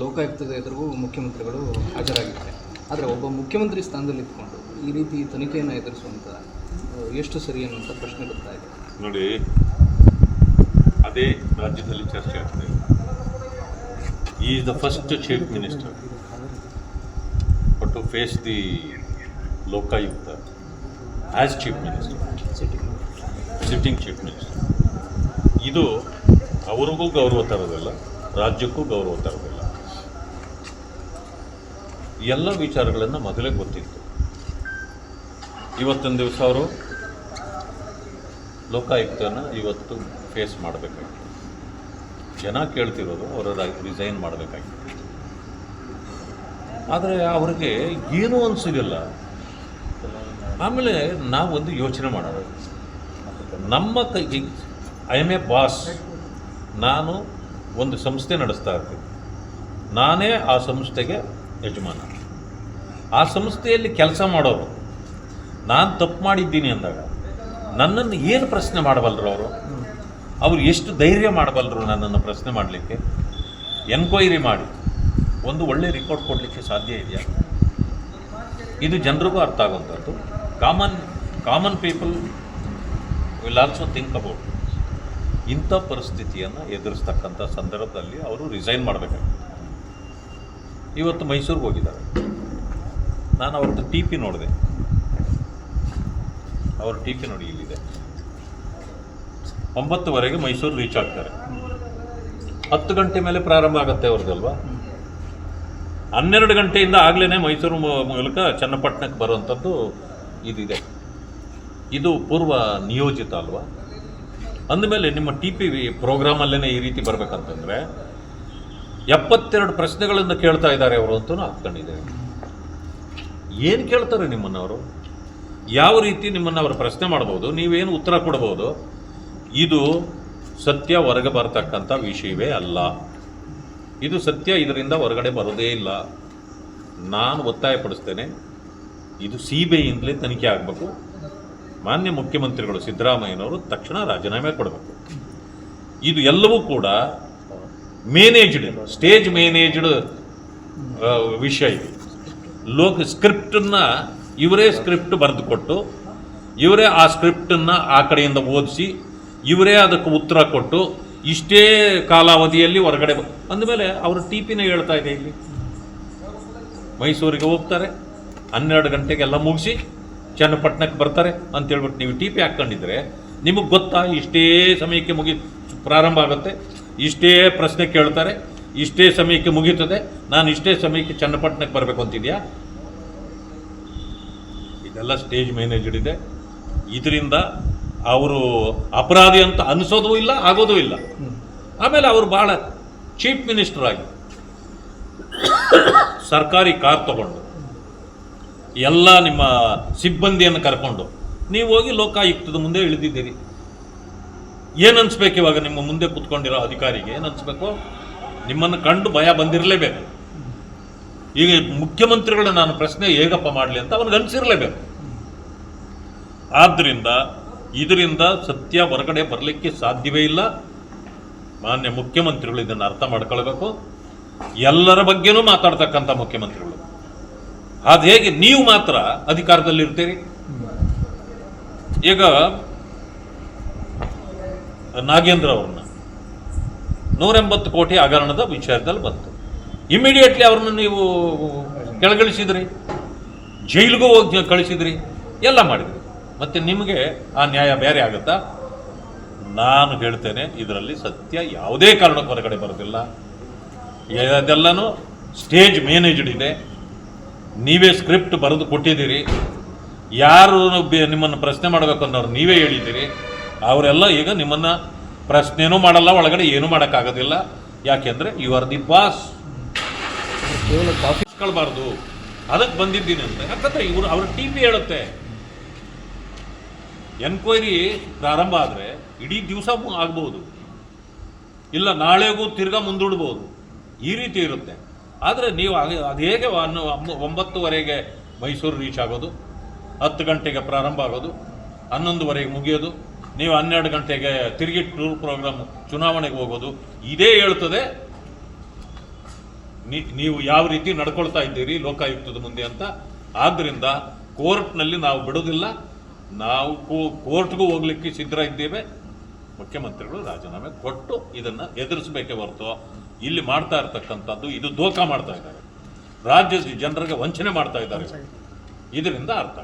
ಲೋಕಾಯುಕ್ತದ ಎದುರಿಗೂ ಮುಖ್ಯಮಂತ್ರಿಗಳು ಹಾಜರಾಗಿದ್ದಾರೆ. ಆದರೆ ಒಬ್ಬ ಮುಖ್ಯಮಂತ್ರಿ ಸ್ಥಾನದಲ್ಲಿ ಇಟ್ಕೊಂಡು ಈ ರೀತಿ ತನಿಖೆಯನ್ನು ಎದುರಿಸುವಂಥ ಎಷ್ಟು ಸರಿ ಅನ್ನುವಂಥ ಪ್ರಶ್ನೆ ಬರ್ತಾ ಇದೆ. ನೋಡಿ, ಅದೇ ರಾಜ್ಯದಲ್ಲಿ ಚರ್ಚೆ ಆಗ್ತದೆ. ಈ the first chief minister to face the Lokayukta as chief minister, sitting chief minister. ಇದು ಅವ್ರಿಗೂ ಗೌರವ ತರೋದಿಲ್ಲ, ರಾಜ್ಯಕ್ಕೂ ಗೌರವ ತರೋದಿಲ್ಲ. ಎಲ್ಲ ವಿಚಾರಗಳನ್ನು ಮೊದಲೇ ಗೊತ್ತಿತ್ತು. ಇವತ್ತೊಂದು ದಿವಸ ಅವರು ಲೋಕಾಯುಕ್ತನ ಇವತ್ತು ಫೇಸ್ ಮಾಡಬೇಕಾಗಿತ್ತು. ಜನ ಕೇಳ್ತಿರೋದು ಅವರ ರಿಸೈನ್ ಮಾಡಬೇಕಾಗಿತ್ತು. ಆದರೆ ಅವ್ರಿಗೆ ಏನೂ ಅನಿಸಿದಿಲ್ಲ. ಆಮೇಲೆ ನಾವೊಂದು ಯೋಚನೆ ಮಾಡೋಣ. ನಮ್ಮ ಕೈಗೆ ಐ ಎಮ್ ಎ ಬಾಸ್, ನಾನು ಒಂದು ಸಂಸ್ಥೆ ನಡೆಸ್ತಾ ಇರ್ತೀನಿ, ನಾನೇ ಆ ಸಂಸ್ಥೆಗೆ ಯಜಮಾನ. ಆ ಸಂಸ್ಥೆಯಲ್ಲಿ ಕೆಲಸ ಮಾಡೋರು ನಾನು ತಪ್ಪು ಮಾಡಿದ್ದೀನಿ ಅಂದಾಗ ನನ್ನನ್ನು ಏನು ಪ್ರಶ್ನೆ ಮಾಡಬಲ್ಲರು ಅವರು ಎಷ್ಟು ಧೈರ್ಯ ಮಾಡಬಲ್ಲರು ನನ್ನನ್ನು ಪ್ರಶ್ನೆ ಮಾಡಲಿಕ್ಕೆ? ಎನ್ಕ್ವೈರಿ ಮಾಡಿ ಒಂದು ಒಳ್ಳೆ ರಿಪೋರ್ಟ್ ಕೊಡಲಿಕ್ಕೆ ಸಾಧ್ಯ ಇದೆಯಾ? ಇದು ಜನರಿಗೂ ಅರ್ಥ ಆಗುವಂಥದ್ದು. Common people will also think about. ಇಂಥ ಪರಿಸ್ಥಿತಿಯನ್ನು ಎದುರಿಸ್ತಕ್ಕಂಥ ಸಂದರ್ಭದಲ್ಲಿ ಅವರು ರಿಸೈನ್ ಮಾಡಬೇಕಾಗುತ್ತೆ. ಇವತ್ತು ಮೈಸೂರಿಗೆ ಹೋಗಿದ್ದಾರೆ. ನಾನು ಅವ್ರದ್ದು ಟಿ ಪಿ ನೋಡಿದೆ. ಅವ್ರ ಟಿ ಪಿ ನೋಡಿ ಇಲ್ಲಿದೆ. 9:00 ಮೈಸೂರು ರೀಚ್ ಆಗ್ತಾರೆ. 10 ಗಂಟೆ ಮೇಲೆ ಪ್ರಾರಂಭ ಆಗುತ್ತೆ ಅವ್ರದ್ದಲ್ವಾ. 12 ಗಂಟೆಯಿಂದ ಆಗಲೇ ಮೈಸೂರು ಮೂಲಕ ಚನ್ನಪಟ್ಟಣಕ್ಕೆ ಬರುವಂಥದ್ದು ಇದಿದೆ. ಇದು ಪೂರ್ವ ನಿಯೋಜಿತ ಅಲ್ವಾ? ಅಂದಮೇಲೆ ನಿಮ್ಮ ಟಿ ಪಿ ಪ್ರೋಗ್ರಾಮಲ್ಲೇ ಈ ರೀತಿ ಬರಬೇಕಂತಂದರೆ 72 ಪ್ರಶ್ನೆಗಳನ್ನು ಕೇಳ್ತಾ ಇದ್ದಾರೆ ಅವರು ಅಂತಲೂ ಹಾಕ್ಕೊಂಡಿದ್ದಾರೆ. ಏನು ಕೇಳ್ತಾರೆ ನಿಮ್ಮನ್ನವರು? ಯಾವ ರೀತಿ ನಿಮ್ಮನ್ನು ಅವರು ಪ್ರಶ್ನೆ ಮಾಡ್ಬೋದು, ನೀವೇನು ಉತ್ತರ ಕೊಡ್ಬೋದು? ಇದು ಸತ್ಯ ಹೊರಗೆ ಬರತಕ್ಕಂಥ ವಿಷಯವೇ ಅಲ್ಲ. ಇದು ಸತ್ಯ, ಇದರಿಂದ ಹೊರಗಡೆ ಬರೋದೇ ಇಲ್ಲ. ನಾನು ಒತ್ತಾಯಪಡಿಸ್ತೇನೆ, ಇದು CBIಯಿಂದಲೇ ತನಿಖೆ ಆಗಬೇಕು. ಮಾನ್ಯ ಮುಖ್ಯಮಂತ್ರಿಗಳು ಸಿದ್ದರಾಮಯ್ಯನವರು ತಕ್ಷಣ ರಾಜೀನಾಮೆ ಕೊಡಬೇಕು. ಇದು ಎಲ್ಲವೂ ಕೂಡ ಮೇನೇಜ್ಡ್, ಸ್ಟೇಜ್ ಮೇನೇಜ್ಡ್ ವಿಷಯ. ಇದು ಸ್ಕ್ರಿಪ್ಟನ್ನು ಇವರೇ ಸ್ಕ್ರಿಪ್ಟ್ ಬರೆದು ಕೊಟ್ಟು, ಇವರೇ ಆ ಸ್ಕ್ರಿಪ್ಟನ್ನು ಆ ಕಡೆಯಿಂದ ಓದಿಸಿ, ಇವರೇ ಅದಕ್ಕೆ ಉತ್ತರ ಕೊಟ್ಟು, ಇಷ್ಟೇ ಕಾಲಾವಧಿಯಲ್ಲಿ ಹೊರಗಡೆ ಅಂದಮೇಲೆ ಅವರು ಟಿ ಪಿನ ಹೇಳ್ತಾ ಇದೆ. ಇಲ್ಲಿ ಮೈಸೂರಿಗೆ ಹೋಗ್ತಾರೆ, 12 ಗಂಟೆಗೆಲ್ಲ ಮುಗಿಸಿ ಚನ್ನಪಟ್ಟಣಕ್ಕೆ ಬರ್ತಾರೆ ಅಂತೇಳ್ಬಿಟ್ಟು ನೀವು ಟಿ ಪಿ ಹಾಕ್ಕೊಂಡಿದ್ರೆ ನಿಮಗೆ ಗೊತ್ತಾ ಇಷ್ಟೇ ಸಮಯಕ್ಕೆ ಪ್ರಾರಂಭ ಆಗುತ್ತೆ, ಇಷ್ಟೇ ಪ್ರಶ್ನೆ ಕೇಳ್ತಾರೆ, ಇಷ್ಟೇ ಸಮಯಕ್ಕೆ ಮುಗೀತದೆ, ನಾನು ಇಷ್ಟೇ ಸಮಯಕ್ಕೆ ಚನ್ನಪಟ್ಟಣಕ್ಕೆ ಬರಬೇಕು ಅಂತಿದೆಯಾ? ಇದೆಲ್ಲ ಸ್ಟೇಜ್ ಮ್ಯಾನೇಜ್ಡ್ ಇದೆ. ಇದರಿಂದ ಅವರು ಅಪರಾಧಿ ಅಂತ ಅನಿಸೋದು ಇಲ್ಲ, ಆಗೋದೂ ಇಲ್ಲ. ಆಮೇಲೆ ಅವರು ಭಾಳ ಚೀಫ್ ಮಿನಿಸ್ಟರ್ ಆಗಿ ಸರ್ಕಾರಿ ಕಾರ್ ತಗೊಂಡು ಎಲ್ಲ ನಿಮ್ಮ ಸಿಬ್ಬಂದಿಯನ್ನು ಕರ್ಕೊಂಡು ನೀವು ಹೋಗಿ ಲೋಕಾಯುಕ್ತದ ಮುಂದೆ ಇಳಿದಿದ್ದೀರಿ. ಏನು ಅನಿಸ್ಬೇಕು ಇವಾಗ? ನಿಮ್ಮ ಮುಂದೆ ಕೂತ್ಕೊಂಡಿರೋ ಅಧಿಕಾರಿಗೆ ಏನು ಅನಿಸ್ಬೇಕು? ನಿಮ್ಮನ್ನು ಕಂಡು ಭಯ ಬಂದಿರಲೇಬೇಕು. ಈಗ ಮುಖ್ಯಮಂತ್ರಿಗಳು ನಾನು ಪ್ರಶ್ನೆ ಹೇಗಪ್ಪ ಮಾಡಲಿ ಅಂತ ಅವನಿಗೆ ಅನಿಸಿರಲೇಬೇಕು. ಆದ್ದರಿಂದ ಇದರಿಂದ ಸತ್ಯ ಹೊರಗಡೆ ಬರಲಿಕ್ಕೆ ಸಾಧ್ಯವೇ ಇಲ್ಲ. ಮಾನ್ಯ ಮುಖ್ಯಮಂತ್ರಿಗಳು ಇದನ್ನು ಅರ್ಥ ಮಾಡ್ಕೊಳ್ಬೇಕು. ಎಲ್ಲರ ಬಗ್ಗೆನೂ ಮಾತಾಡ್ತಕ್ಕಂಥ ಮುಖ್ಯಮಂತ್ರಿಗಳು. ಅದು ಹೇಗೆ ನೀವು ಮಾತ್ರ ಅಧಿಕಾರದಲ್ಲಿರ್ತೀರಿ? ಈಗ ನಾಗೇಂದ್ರ ಅವ್ರನ್ನ 180 ಕೋಟಿ ಹಗರಣದ ವಿಚಾರದಲ್ಲಿ ಬಂತು. ಇಮಿಡಿಯೇಟ್ಲಿ ಅವ್ರನ್ನ ನೀವು ಕೆಳಗಿಳಿಸಿದ್ರಿ, ಜೈಲಿಗೂ ಹೋಗಿ ಕಳಿಸಿದ್ರಿ, ಎಲ್ಲ ಮಾಡಿದ್ರಿ. ಮತ್ತೆ ನಿಮಗೆ ಆ ನ್ಯಾಯ ಬೇರೆ ಆಗುತ್ತಾ? ನಾನು ಹೇಳ್ತೇನೆ, ಇದರಲ್ಲಿ ಸತ್ಯ ಯಾವುದೇ ಕಾರಣಕ್ಕೂ ಹೊರಗಡೆ ಬರೋದಿಲ್ಲ. ಇದೆಲ್ಲನೂ ಸ್ಟೇಜ್ ಮ್ಯಾನೇಜ್ಡ್ ಇದೆ. ನೀವೇ ಸ್ಕ್ರಿಪ್ಟ್ ಬರೆದು ಕೊಟ್ಟಿದ್ದೀರಿ. ಯಾರು ನಿಮ್ಮನ್ನು ಪ್ರಶ್ನೆ ಮಾಡಬೇಕು ಅನ್ನೋರು ನೀವೇ ಹೇಳಿದ್ದೀರಿ. ಅವರೆಲ್ಲ ಈಗ ನಿಮ್ಮನ್ನು ಪ್ರಶ್ನೆನೂ ಮಾಡಲ್ಲ, ಒಳಗಡೆ ಏನೂ ಮಾಡೋಕ್ಕಾಗೋದಿಲ್ಲ. ಯಾಕೆಂದರೆ ಯು ಆರ್ ದಿ ಬಾಸ್. ಕೇವಲ ಕಾಫಿಸ್ಕೊಳ್ಬಾರ್ದು, ಅದಕ್ಕೆ ಬಂದಿದ್ದೀನಿ ಅಂತ. ಯಾಕಂದರೆ ಇವರು ಅವ್ರ ಟಿ ಪಿ ಹೇಳುತ್ತೆ. ಎನ್ಕ್ವೈರಿ ಪ್ರಾರಂಭ ಆದರೆ ಇಡೀ ದಿವಸ ಆಗ್ಬೋದು, ಇಲ್ಲ ನಾಳೆಗೂ ತಿರ್ಗಾ ಮುಂದೂಡ್ಬೋದು, ಈ ರೀತಿ ಇರುತ್ತೆ. ಆದರೆ ನೀವು ಅದು ಹೇಗೆ 9:00 ಮೈಸೂರು ರೀಚ್ ಆಗೋದು, 10 ಗಂಟೆಗೆ ಪ್ರಾರಂಭ ಆಗೋದು, 11:00 ಮುಗಿಯೋದು, ನೀವು 12 ಗಂಟೆಗೆ ತಿರುಗಿ ಟೂರ್ ಪ್ರೋಗ್ರಾಮ್ ಚುನಾವಣೆಗೆ ಹೋಗೋದು, ಇದೇ ಹೇಳ್ತದೆ ನೀವು ಯಾವ ರೀತಿ ನಡ್ಕೊಳ್ತಾ ಇದ್ದೀರಿ ಲೋಕಾಯುಕ್ತದ ಮುಂದೆ ಅಂತ. ಆದ್ದರಿಂದ ಕೋರ್ಟ್ನಲ್ಲಿ ನಾವು ಬಿಡೋದಿಲ್ಲ, ನಾವು ಕೋರ್ಟ್ಗೂ ಹೋಗ್ಲಿಕ್ಕೆ ಸಿದ್ಧ ಇದ್ದೇವೆ. ಮುಖ್ಯಮಂತ್ರಿಗಳು ರಾಜೀನಾಮೆ ಕೊಟ್ಟು ಇದನ್ನು ಎದುರಿಸಬೇಕೇ ಹೊರತು ಇಲ್ಲಿ ಮಾಡ್ತಾ ಇರ್ತಕ್ಕಂಥದ್ದು ಇದು ದೋಖಾ ಮಾಡ್ತಾ ಇದ್ದಾರೆ, ರಾಜ್ಯದ ಜನರಿಗೆ ವಂಚನೆ ಮಾಡ್ತಾ ಇದ್ದಾರೆ. ಇದರಿಂದ ಅರ್ಥ